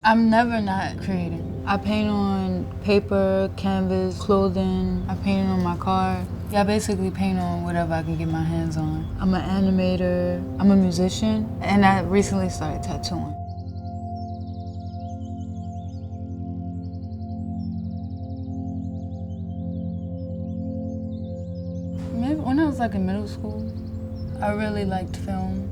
I'm never not creating. I paint on paper, canvas, clothing. I paint on my car. Yeah, I basically paint on whatever I can get my hands on. I'm an animator, I'm a musician, and I recently started tattooing. Maybe when I was like in middle school, I really liked film.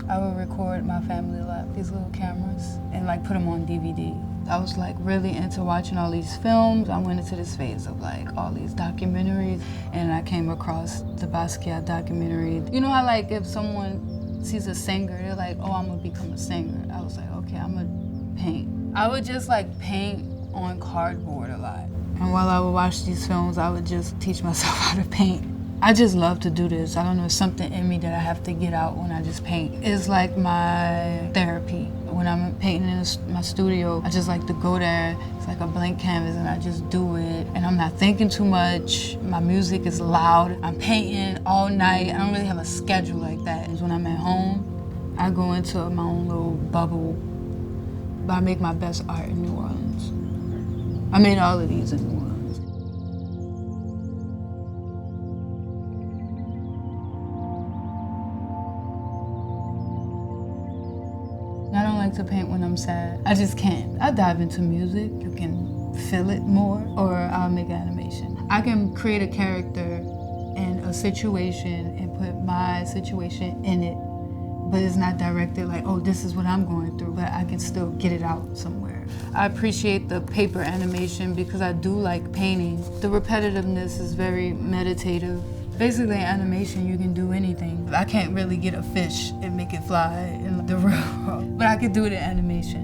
I would record my family a lot, these little cameras, and like put them on DVD. I was like really into watching all these films. I went into this phase of like all these documentaries, and I came across the Basquiat documentary. You know how like if someone sees a singer, they're like, oh, I'm gonna become a singer. I was like, okay, I'm gonna paint. I would just like paint on cardboard a lot. And while I would watch these films, I would just teach myself how to paint. I just love to do this. I don't know, something in me that I have to get out when I just paint. It's like my therapy. When I'm painting in my studio, I just like to go there. It's like a blank canvas and I just do it. And I'm not thinking too much. My music is loud. I'm painting all night. I don't really have a schedule like that. When I'm at home, I go into my own little bubble. But I make my best art in New Orleans. I made all of these in New Orleans. I don't like to paint when I'm sad. I just can't. I dive into music. You can feel it more, or I'll make animation. I can create a character and a situation and put my situation in it, but it's not directed like, oh, this is what I'm going through, but I can still get it out somewhere. I appreciate the paper animation because I do like painting. The repetitiveness is very meditative. Basically, in animation, you can do anything. I can't really get a fish and make it fly in the real world, but I could do it in animation.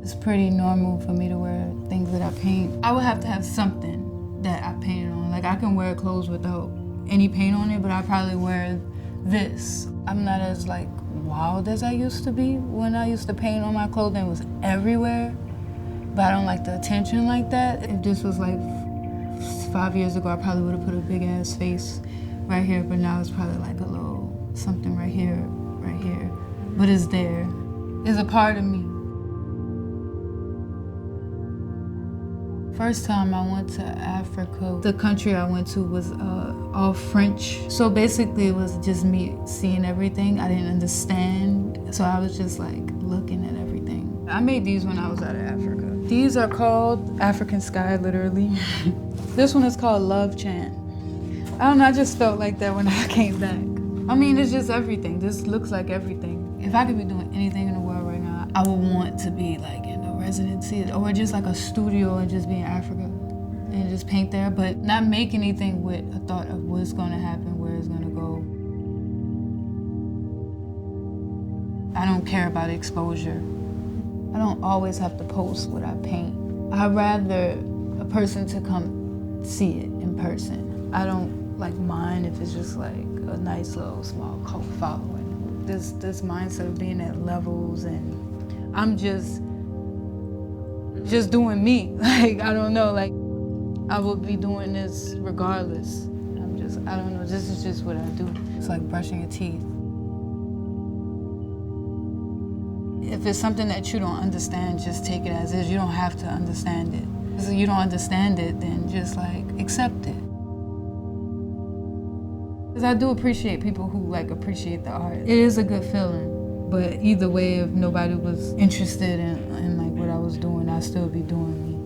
It's pretty normal for me to wear things that I paint. I would have to have something that I painted on. Like, I can wear clothes without any paint on it, but I probably wear this. I'm not as, like, wild as I used to be. When I used to paint on my clothing, it was everywhere, but I don't like the attention like that. If this was, like, 5 years ago, I probably would have put a big ass face right here, but now it's probably like a little something right here. But it's there. It's a part of me. First time I went to Africa, the country I went to was all French. So basically it was just me seeing everything. I didn't understand, so I was just like looking at everything. I made these when I was out of Africa. These are called African Sky, literally. This one is called Love Chant. I don't know, I just felt like that when I came back. I mean, it's just everything. This looks like everything. If I could be doing anything in the world right now, I would want to be like in a residency or just like a studio and just be in Africa and just paint there, but not make anything with a thought of what's gonna happen, where it's gonna go. I don't care about exposure. I don't always have to post what I paint. I'd rather a person to come see it in person. I don't like mind if it's just like a nice little small cult following. This mindset of being at levels and I'm just doing me. Like, I don't know, like I would be doing this regardless. I don't know, this is just what I do. It's like brushing your teeth. If it's something that you don't understand, just take it as is. You don't have to understand it. If you don't understand it, then just like accept it. Because I do appreciate people who like appreciate the art. It is a good feeling, but either way, if nobody was interested in like what I was doing, I'd still be doing me.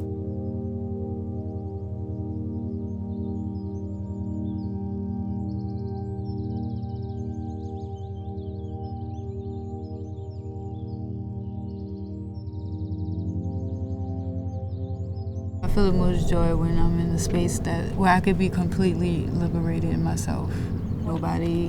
I feel the most joy when I'm in a space where I could be completely liberated in myself. Nobody,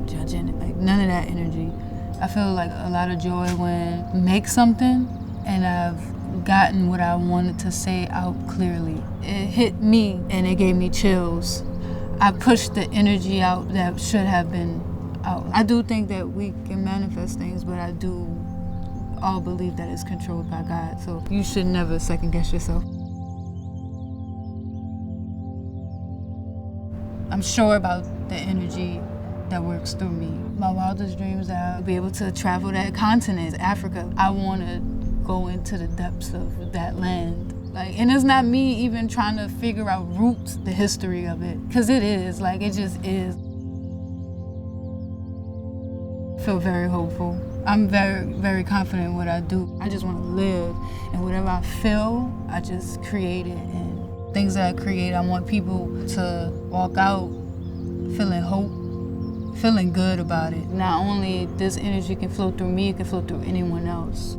judging, like none of that energy. I feel like a lot of joy when I make something and I've gotten what I wanted to say out clearly. It hit me and it gave me chills. I pushed the energy out that should have been out. I do think that we can manifest things, but I do all believe that it's controlled by God. So you should never second guess yourself. I'm sure about the energy that works through me. My wildest dreams are to be able to travel that continent, Africa. I want to go into the depths of that land. And it's not me even trying to figure out roots, the history of it, because it is, it just is. I feel very hopeful. I'm very, very confident in what I do. I just want to live, and whatever I feel, I just create it. And things that I create, I want people to walk out feeling hope, feeling good about it. Not only this energy can flow through me, it can flow through anyone else.